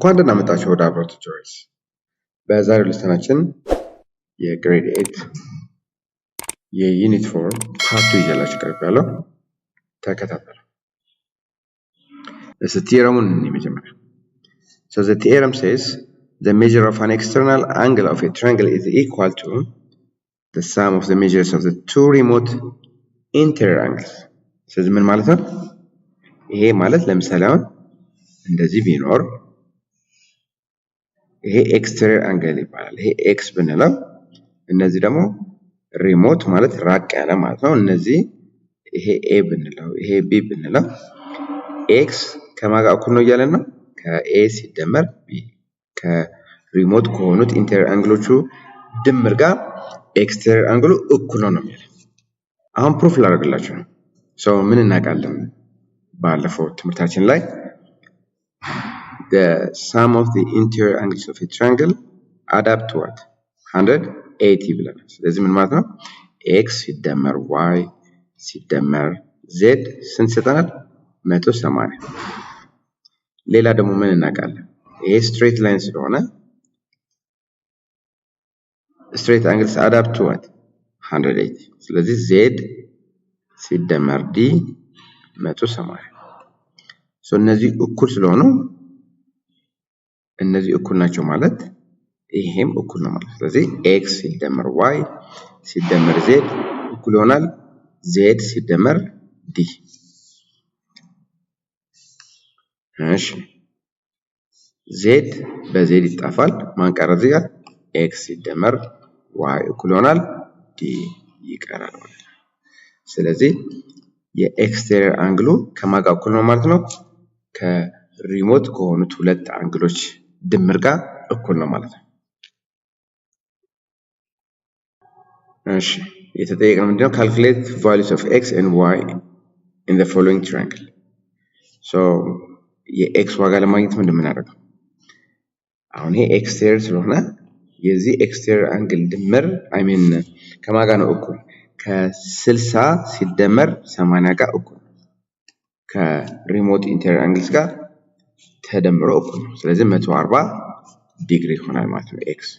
እንኳን ደህና መጣችሁ ወደ አብሮት ቱቶሪያልስ። በዛሬው ልስተናችን የግሬድ 8 የዩኒት 4 ፓርት 2 ይዤላችሁ ቀርቤያለሁ። ተከታተሉ። theorem መጀመሪያ So the theorem says the measure of an external angle of a triangle is equal to the sum of the measures of the two remote interior angles. ስለዚህ ምን ማለት ነው? ይሄ ማለት ለምሳሌ አሁን እንደዚህ ቢኖር ይሄ ኤክስተሪየር አንግል ይባላል። ይሄ ኤክስ ብንለው እነዚህ ደግሞ ሪሞት ማለት ራቅ ያለ ማለት ነው። እነዚህ ይሄ ኤ ብንለው ይሄ ቢ ብንለው ኤክስ ከማን ጋር እኩል ነው እያለን ነው? ከኤ ሲደመር ቢ ከሪሞት ከሆኑት ኢንተሪየር አንግሎቹ ድምር ጋር ኤክስተሪየር አንግሉ እኩል ነው ነው የሚለው። አሁን ፕሩፍ ላደርግላችሁ ነው። ሶ ምን እናውቃለን? ባለፈው ትምህርታችን ላይ the sum of the interior angles of a triangle add up to what? 180 ብለናል። ስለዚህ ምን ማለት ነው? x ሲደመር y ሲደመር z ስንት ይሰጠናል? 180። ሌላ ደግሞ ምን እናውቃለን? ይሄ ስትሬት ላይን ስለሆነ straight angles add up to what? 180። ስለዚህ z ሲደመር d 180። ሶ እነዚህ እኩል ስለሆኑ እነዚህ እኩል ናቸው ማለት ይሄም እኩል ነው ማለት። ስለዚህ x ሲደመር y ሲደመር z እኩል ይሆናል z ሲደመር d። እሺ z በz ይጣፋል። ማን ቀረ እዚህ ጋር? x ሲደመር y እኩል ይሆናል d ይቀራል ማለት ነው። ስለዚህ የኤክስተሪየር አንግሉ ከማን ጋር እኩል ነው ማለት ነው? ከሪሞት ከሆኑት ሁለት አንግሎች ድምር ጋር እኩል ነው ማለት ነው። እሺ የተጠየቀው ምንድነው? calculate values of x and y in the following triangle. so የኤክስ ዋጋ ለማግኘት ምንድነው የምናደርገው? አሁን ይሄ ኤክስተሪየር ስለሆነ የዚህ ኤክስተሪየር አንግል ድምር ከማን ጋር ነው እኩል? ከ60 ሲደመር 80 ጋር እኩል ነው። ከሪሞት ኢንተሪየር አንግልስ ጋር ተደምሮ እኩል ነው። ስለዚህ 140 ዲግሪ ይሆናል ማለት ነው ኤክስ።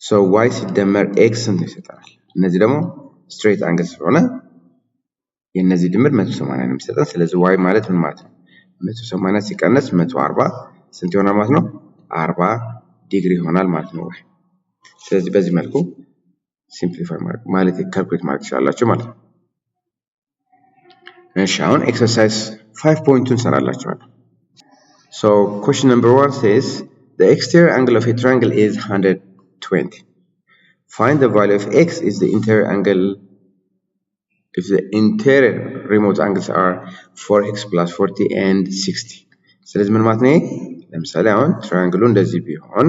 ሶ ዋይ ሲደመር ኤክስ ስንት ይሰጣል? እነዚህ ደግሞ ስትሬት አንግል ስለሆነ የነዚህ ድምር 180 ነው የሚሰጠን። ስለዚህ ዋይ ማለት ምን ማለት ነው? 180 ሲቀነስ 140 ስንት ይሆናል ማለት ነው? 40 ዲግሪ ይሆናል ማለት ነው ዋይ። ስለዚህ በዚህ መልኩ ሲምፕሊፋይ ማለት ካልኩሌት ማለት ይችላልላችሁ ማለት ነው። እሺ አሁን ኤክሰርሳይዝ 5.2 እንሰራላችኋለን። So question number 1 says the exterior angle of a triangle is 120. Find the value of x is the interior angle if the interior remote angles are 4x plus 40 and 60. ስለዚህ ምን ማለት ነው? ለምሳሌ አሁን ትራያንግሉ እንደዚህ ቢሆን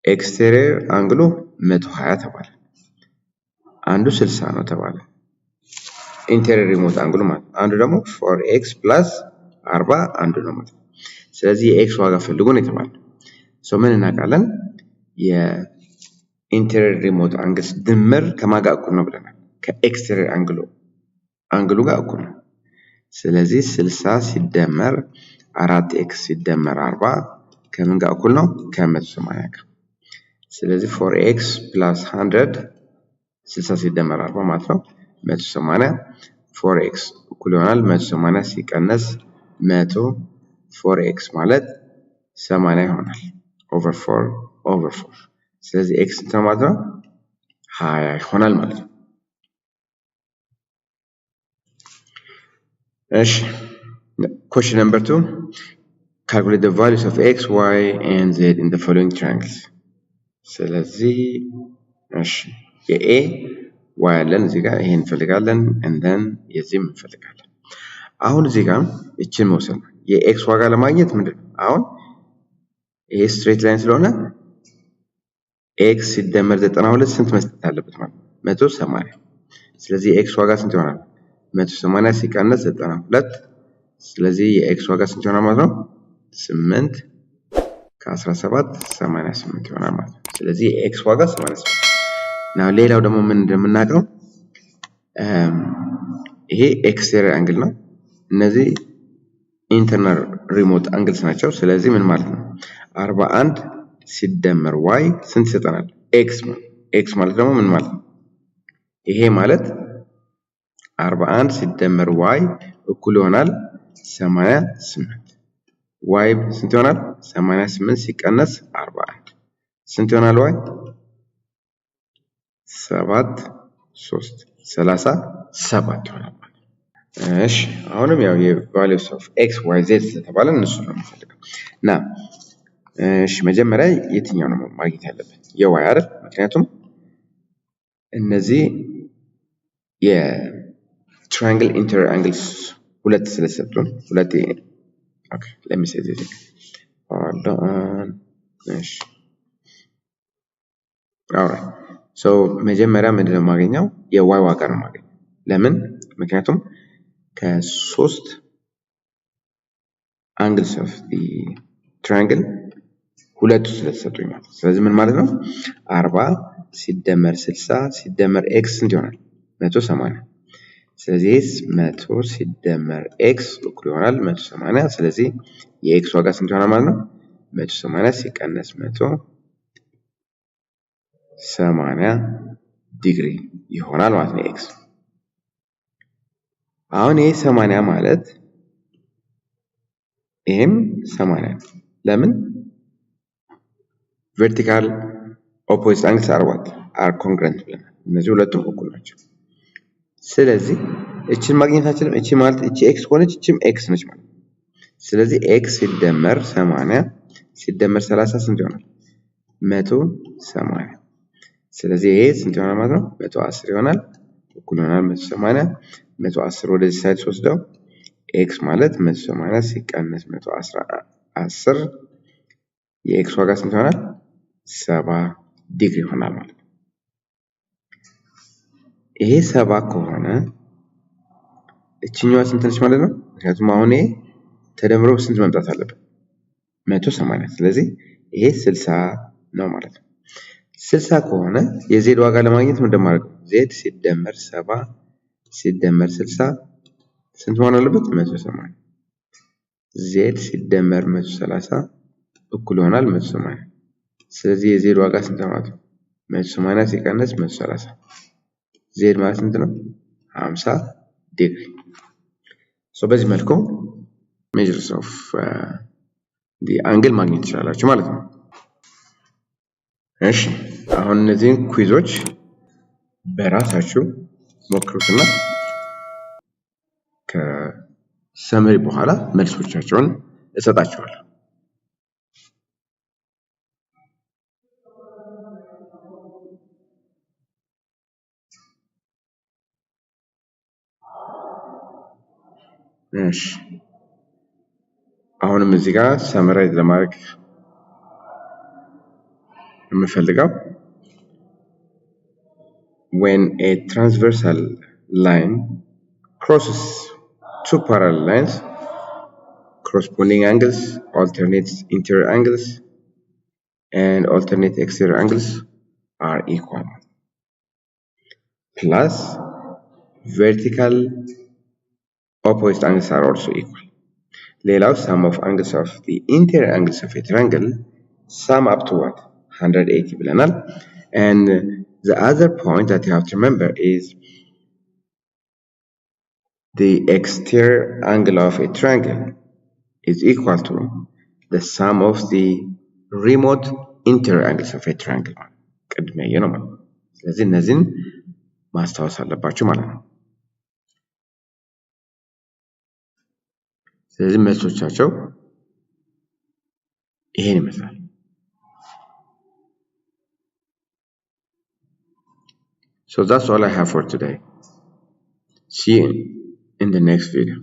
ኤክስተሪየር አንግሉ 120 ተባለ። አንዱ 60 ነው ተባለ። ኢንተሪየር ሪሞት አንግሉ ማለት አንዱ ደግሞ 4x plus 40 አንዱ ነው ማለት። ስለዚህ የኤክስ ዋጋ ፈልጉ ነው የተባለው። ሶ ምን እናውቃለን? የኢንተሪየር ሪሞት አንግልስ ድምር ከማን ጋር እኩል ነው ብለናል? ከኤክስተሪየር አንግሉ ጋር እኩል ነው። ስለዚህ 60 ሲደመር 4x ሲደመር 40 ከምን ጋር እኩል ነው? ከ180 ጋር። ስለዚህ 4x plus 100 60 ሲደመር 40 ማለት ነው 180። 4x እኩል ይሆናል 180 ሲቀነስ 100 4x ማለት 80 ይሆናል over 4. ስለዚህ x ስንት ማለት ነው? 20 ይሆናል ማለት ነው። እሺ question number 2 calculate the values of x, y and z in the following triangles. ስለዚህ እሺ የኤ y አለን እዚህ ጋር ይሄን እንፈልጋለን and then የዚህም እንፈልጋለን። አሁን እዚህ ጋር እቺን መውሰድ ነው። የኤክስ ዋጋ ለማግኘት ምንድነው? አሁን ይሄ ስትሬት ላይን ስለሆነ ኤክስ ሲደመር 92 ስንት መስጠት አለበት ማለት ነው? 180። ስለዚህ የኤክስ ዋጋ ስንት ይሆናል? 180 ሲቀነስ 92 ስለዚህ የኤክስ ዋጋ ስንት ይሆናል ማለት ነው? 8 ከ17 88 ይሆናል ማለት ነው። ስለዚህ የኤክስ ዋጋ 88 ነው። ሌላው ደግሞ ምን እንደምናውቀው ይሄ ኤክስተሪየር አንግል ነው። እነዚህ ኢንተርናል ሪሞት አንግልስ ናቸው። ስለዚህ ምን ማለት ነው? 41 ሲደመር ዋይ ስንት ይሰጠናል? ኤክስ ማለት ደግሞ ምን ማለት ነው? ይሄ ማለት 41 ሲደመር ዋይ እኩል ይሆናል 88። ዋይ ስንት ይሆናል? 88 ሲቀነስ 41 ስንት ይሆናል? ዋይ 37 ይሆናል። እሺ አሁንም ያው የቫሉስ ኦፍ ኤክስ ዋይ ዜድ ስለተባለ እነሱ ነው የምፈልገው እና እሺ መጀመሪያ የትኛው ነው ማግኘት ያለብን? የዋይ አይደል? ምክንያቱም እነዚህ የትራያንግል ኢንተር አንግልስ ሁለት ስለሰጡን ሁለት ኦኬ let me say this hold on እሺ alright so መጀመሪያ ምንድነው የማገኘው? የዋይ ዋጋ ነው የማገኘው። ለምን? ምክንያቱም ከሶስት አንግልስ ኦፍ ዲ ትራያንግል ሁለቱ ስለተሰጡኝ ማለት ነው። ስለዚህ ምን ማለት ነው? 40 ሲደመር 60 ሲደመር ኤክስ ስንት ይሆናል? 180። ስለዚህ 100 ሲደመር ኤክስ እኩል ይሆናል 180። ስለዚህ የኤክስ ዋጋ ስንት ይሆናል ማለት ነው? 180 ሲቀነስ 180 ዲግሪ ይሆናል ማለት ነው ኤክስ። አሁን ይሄ 80 ማለት ይሄም 80 ነው። ለምን? ቨርቲካል ኦፖዚት አንግልስ አር ኮንግረንት ብለናል። እነዚህ ሁለቱም እኩል ናቸው። ስለዚህ እቺን ማግኘታችንም እቺ ማለት እቺ ኤክስ ሆነች እቺም ኤክስ ነች ማለት ነው። ስለዚህ ኤክስ ሲደመር 80 ሲደመር 30 ስንት ይሆናል? 180። ስለዚህ ይሄ ስንት ይሆናል ማለት ነው? 110 ይሆናል። እኩል ይሆናል 180 110 ወደዚህ ሳይድ ወስደው ኤክስ ማለት 180 ሲቀነስ 110 የኤክስ ዋጋ ስንት ይሆናል? 70 ዲግሪ ይሆናል ማለት ነው። ይሄ 70 ከሆነ እቺኛዋ ስንት ነች ማለት ነው? ምክንያቱም አሁን ይሄ ተደምሮ ስንት መምጣት አለበት? 180። ስለዚህ ይሄ 60 ነው ማለት ነው። 60 ከሆነ የዜድ ዋጋ ለማግኘት ምን እንደማደርገው? ዜድ ሲደመር 70 ሲደመር 60 ስንት መሆን አለበት? 180። ዜድ ሲደመር 130 እኩል ይሆናል 180። ስለዚህ የዜድ ዋጋ ስንት ነው ማለት ነው? 180 ሲቀነስ 130 ዜድ ማለት ስንት ነው? 50 ዲግሪ። በዚህ መልኩ ሜጀርስ ኦፍ ዲ አንግል ማግኘት ትችላላችሁ ማለት ነው። እሺ አሁን እነዚህን ኩዊዞች በራሳችሁ ሞክሩትና ከሰመሪ በኋላ መልሶቻቸውን እሰጣችኋለሁ። እሺ አሁንም እዚህ ጋር ሰመራይዝ ለማድረግ የምፈልገው when a transversal line crosses two parallel lines, corresponding angles, alternate interior angles, and alternate exterior angles are equal. Plus, vertical opposite angles are also equal. ሌላው sum of angles of the interior angles of a triangle sum up to what? 180 ብለናል. And the other point that you have to remember is the exterior angle of a triangle is equal to the sum of the remote interior angles of a triangle. ቅድሚያ ነው ማለት ነው። ስለዚህ እነዚህን ማስታወስ አለባችሁ ማለት ነው። ስለዚህ መልሶቻቸው ይሄን ይመስላል። So that's all I have for today. See you in the next video.